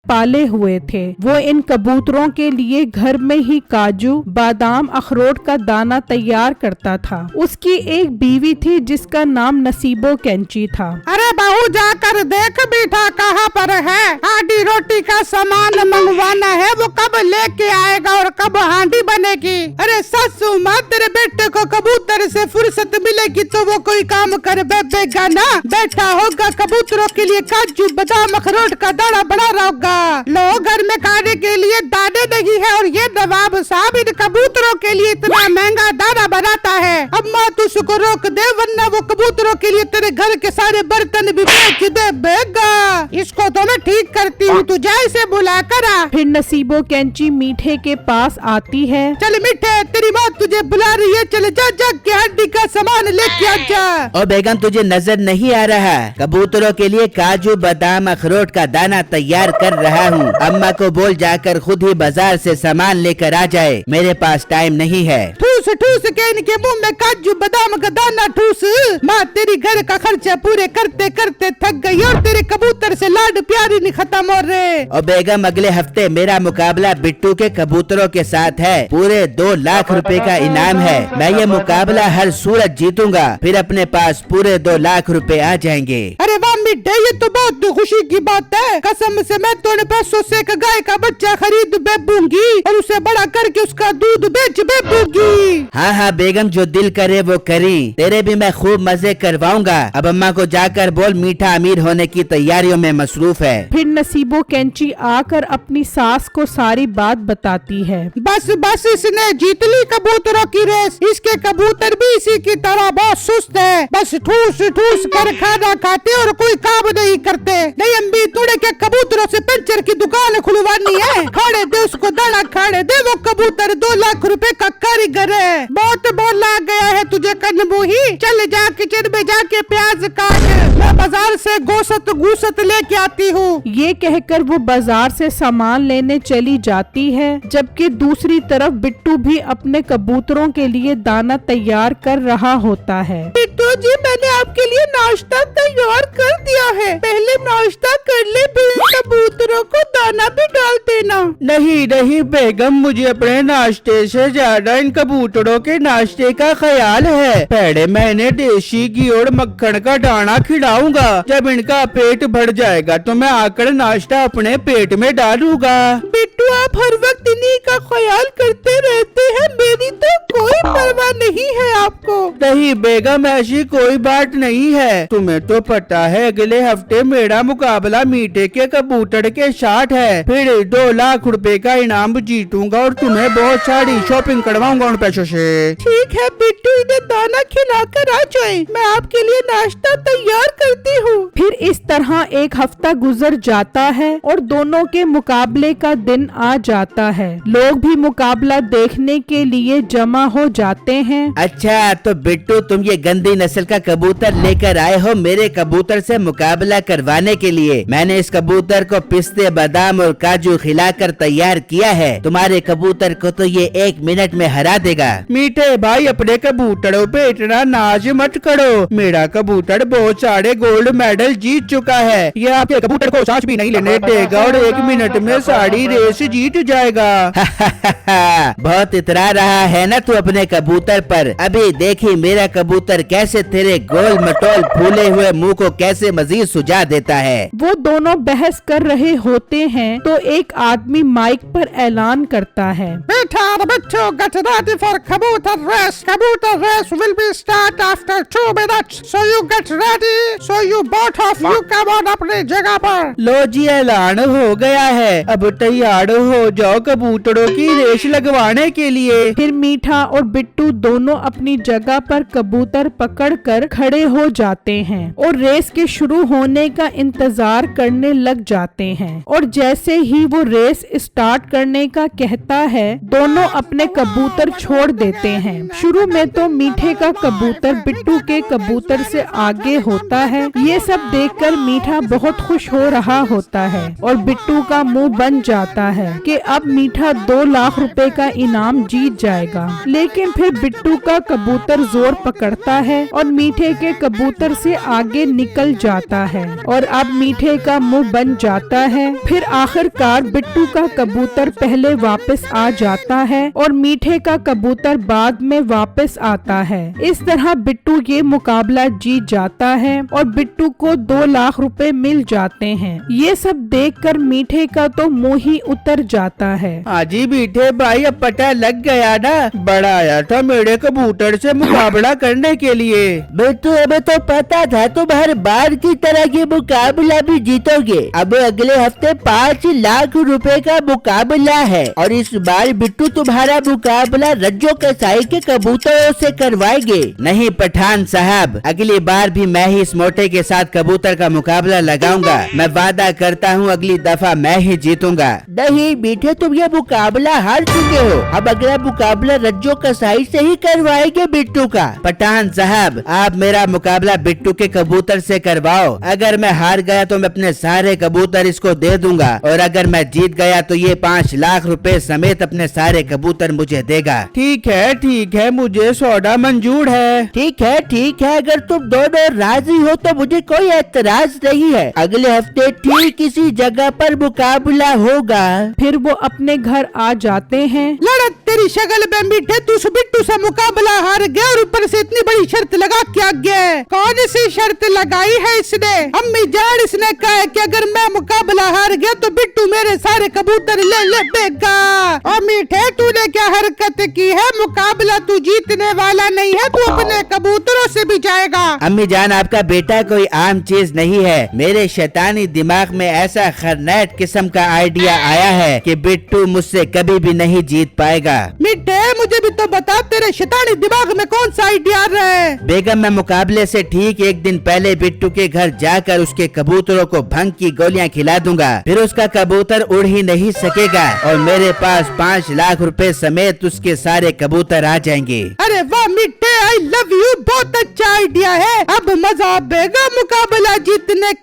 पाले हुए थे। वो इन कबूतरों के लिए घर में ही काजू, बादाम, अखरोट का दाना तैयार करता था। उसकी एक बीवी थी जिसका नाम नसीबो कैंची था। अरे बहू, जाकर देख मीठा कहाँ पर है। हांडी रोटी का सामान मंगवाना है, वो कब लेके आएगा और कब हांडी बनेगी। अरे सासू माँ, तेरे बेटे को कबूतर से फुर्सत मिलेगी तो वो कोई काम कर बैठेगा ना। बैठा होगा कबूतरों के लिए काजू, बादाम, अखरोट का दाना बना रहा होगा। लोग घर में खाने के लिए दाने नहीं है और ये नवाब साहब इन कबूतरों के लिए इतना महंगा दाना बनाता है। अब माँ तू उसको रोक दे, वरना वो कबूतरों के लिए तेरे घर के सारे बर्तन भी बेच दे बेगा। इसको तो मैं ठीक करती हूँ, तू जा इसे बुला कर आ। फिर नसीबो कैंची मीठे के पास आती है। चल मीठे, तेरी माँ तुझे बुला रही है, चल जा जा के हड्डी का सामान लेके आ जा। ओ बेगम, तुझे नजर नहीं आ रहा? कबूतरों के लिए काजू, बादाम, अखरोट का दाना तैयार कर रहा हूँ। अम्मा को बोल जाकर खुद ही बाजार से सामान लेकर आ जाए, मेरे पास टाइम नहीं है। ठूस ठूस के इनके मुंह में काजू बादाम का दाना ठूस। माँ तेरी घर का खर्चा पूरे करते करते थक गई और तेरे कबूतर से लाड प्यार ही नहीं खत्म हो रहे। और बेगम, अगले हफ्ते मेरा मुकाबला बिट्टू के कबूतरों के साथ है। पूरे 2 लाख रुपए का इनाम है। मैं ये मुकाबला हर सूरत जीतूंगा, फिर अपने पास पूरे 2 लाख रुपए आ जाएंगे। अरे वाह मिठे, ये तो बहुत खुशी की बात है। कसम से मैं तोड़े पैसों से एक गाय का बच्चा खरीद बेबूंगी और उसे बड़ा करके उसका दूध बेच बेबूंगी। हाँ हाँ बेगम, जो दिल करे वो करी। तेरे भी मैं खूब मजे करवाऊंगा। अब अम्मा को जाकर बोल मीठा अमीर होने की तैयारियों में मसरूफ है। फिर नसीबो कैंची आकर अपनी सास को सारी बात बताती है। बस बस, इसने जीत ली कबूतरों की रेस। इसके कबूतर भी इसी की तरह बहुत सुस्त है, बस ठूस ठूस कर खाना खाते और कोई काम नहीं करते। नहीं अम्मी, तोड़े के कबूतरों से पंचर की दुकान खुलवानी है। खाने दे उसको दाना, खाने दे। वो कबूतर 2 लाख रुपए का कारीगर है। बहुत बोला गया है तुझे कन्नमुही। चल जा किचन में जाके प्याज काट, मैं बाजार से गोश्त लेके आती हूँ। ये कहकर वो बाजार से सामान लेने चली जाती है, जबकि दूसरी तरफ बिट्टू भी अपने कबूतरों के लिए दाना तैयार कर रहा होता है। बिट्टू जी, मैंने आपके लिए नाश्ता तैयार कर दिया है। पहले नाश्ता कर ले, फिर कबूतरों को दाना भी डाल देना। नहीं नहीं बेगम, मुझे अपने नाश्ते से ज्यादा इन कबूतरों के नाश्ते का ख्याल है। पहले मैं इन्हें देसी घी और मक्खन का दाना खिलाऊंगा। जब इनका पेट भर जाएगा तो मैं आकर नाश्ता अपने पेट में डालूंगा। बिट्टू, आप हर वक्त इन्हीं का ख्याल करते रहते हैं, मेरी तो कोई परवाह नहीं है आपको। नहीं बेगम, ऐसी कोई बात नहीं है। तुम्हें तो पता है अगले हफ्ते मेरा मुकाबला मीठे के कबूतर के साथ है। फिर 2 लाख रुपए का इनाम जीतूंगा और तुम्हें बहुत सारी शॉपिंग करवाऊंगा उन पैसों से। ठीक है बिट्टू, इन्हें दाना खिलाकर आ जाए, मैं आपके लिए नाश्ता तैयार करती हूँ। फिर इस तरह एक हफ्ता गुजर जाता है और दोनों के मुकाबले का दिन आ जाता है। लोग भी मुकाबला देखने के लिए जमा हो जाते हैं। अच्छा, तो बिट्टू, तुम ये गंदी नस्ल का कबूतर लेकर आए हो मेरे कबूतर से मुकाबला करवाने के लिए। मैंने इस कबूतर को पिस्ते, बादाम और काजू खिलाकर तैयार किया है। तुम्हारे कबूतर को तो ये 1 मिनट में हरा देगा। मीठे भाई, अपने कबूतरों पे इतना नाज मत करो। मेरा कबूतर बहुत सारे गोल्ड मेडल जीत चुका है। ये आपके कबूतर को सांस भी नहीं लेने देगा और 1 मिनट में सारी रेस जीत जाएगा। बहुत इतरा रहा है ना तू अपने कबूतर पर। अभी देखी मेरा कबूतर कैसे तेरे गोल मटोल फूले हुए मुंह को कैसे मजीद सुझा देता है। वो दोनों बहस कर रहे होते हैं तो एक आदमी माइक पर ऐलान करता है, बेटा बच्चों, get ready for कबूतर रेस। कबूतर race will be start after 2 minutes. So you get ready. So you both of you come on अपनी जगह पर। लो जी, ऐलान हो गया है। अब तैयार हो जाओ कबूतरों की रेस लगवाने के लिए। फिर मीठा और बिट्टू दोनों अपनी जगह पर कबूतर पकड़कर खड़े हो जाते हैं और रेस के शुरू होने का इंतजार करने लग जाते हैं। और जैसे ही वो रेस स्टार्ट करने का कहता है, दोनों अपने कबूतर छोड़ देते हैं। शुरू में तो मीठे का कबूतर बिट्टू के कबूतर से आगे होता है। ये सब देखकर मीठा बहुत खुश हो रहा होता है और बिट्टू का मुंह बन जाता है। है कि अब मीठा 2 लाख रुपए का इनाम जीत जाएगा। लेकिन फिर बिट्टू का कबूतर जोर पकड़ता है और मीठे के कबूतर से आगे निकल जाता है और अब मीठे का मुंह बन जाता है। फिर आखिरकार बिट्टू का कबूतर पहले वापस आ जाता है और मीठे का कबूतर बाद में वापस आता है। इस तरह बिट्टू ये मुकाबला जीत जाता है और बिट्टू को 2 लाख रुपए मिल जाते हैं। ये सब देखकर मीठे का तो मुंह ही उतर जाता है। हाजी मीठे भाई, अब पता लग गया ना, बड़ा आया था मेरे कबूतर से मुकाबला करने के लिए। बिट्टू हमें तो पता था तुम हर बार की तरह ये मुकाबला भी जीतोगे। अब अगले हफ्ते 5 लाख रुपए का मुकाबला है और इस बार बिट्टू तुम्हारा मुकाबला रज्जो कसाई के कबूतरों से करवाएंगे। नहीं पठान साहब, अगली बार भी मैं ही इस मोटे के साथ कबूतर का मुकाबला लगाऊंगा। मैं वादा करता हूँ अगली दफा मैं ही जीतूंगा। नहीं मीठे, तुम ये मुकाबला हार चुके हो। अब अगला मुकाबला रज्जो कसाई से ही करवाएंगे बिट्टू का। पठान साहब, आप मेरा मुकाबला बिट्टू के कबूतर से करवाओ। अगर मैं हार गया तो मैं अपने सारे कबूतर इसको दे दूंगा और अगर मैं जीत गया तो ये 5 लाख रुपए समेत अपने सारे कबूतर मुझे देगा। ठीक है, मुझे सौदा मंजूर है। ठीक है, अगर तुम दोनों राजी हो तो मुझे कोई एतराज नहीं है। अगले हफ्ते ठीक इसी जगह पर मुकाबला होगा। फिर वो अपने घर आ जाते हैं। लड़त तेरी शक्ल पे मीठे, तू बिट्टू से मुकाबला हार गया और ऊपर से इतनी बड़ी शर्त लगा के आ गया है। कौन सी शर्त लगाई है इसने? अम्मी जान, इसने कहा है कि अगर मैं मुकाबला हार गया तो बिट्टू मेरे सारे कबूतर ले लेगा। और मीठे, तूने क्या हरकत की है? मुकाबला तू जीतने वाला नहीं है, तू अपने कबूतरों से भी जाएगा। अम्मी जान, आपका बेटा कोई आम चीज नहीं है। मेरे शैतानी दिमाग में ऐसा खरनैट किस्म का आइडिया आया है कि बिट्टू मुझसे कभी भी नहीं जीत पाएगा। मीठे, मुझे भी तो बता, तेरे शैतानी दिमाग में कौन सा आइडिया आ रहा है? बेगम, मैं मुकाबले से ठीक 1 दिन पहले बिट्टू के घर जाकर उसके कबूतरों को भंग की गोलियां खिला दूंगा। फिर उसका कबूतर उड़ ही नहीं सकेगा और मेरे पास 5 लाख रुपए समेत उसके सारे कबूतर आ जाएंगे। अरे वाह मीठे, आई लव यू, बहुत अच्छा आइडिया है। अब मजा आएगा मुकाबला जीतने का।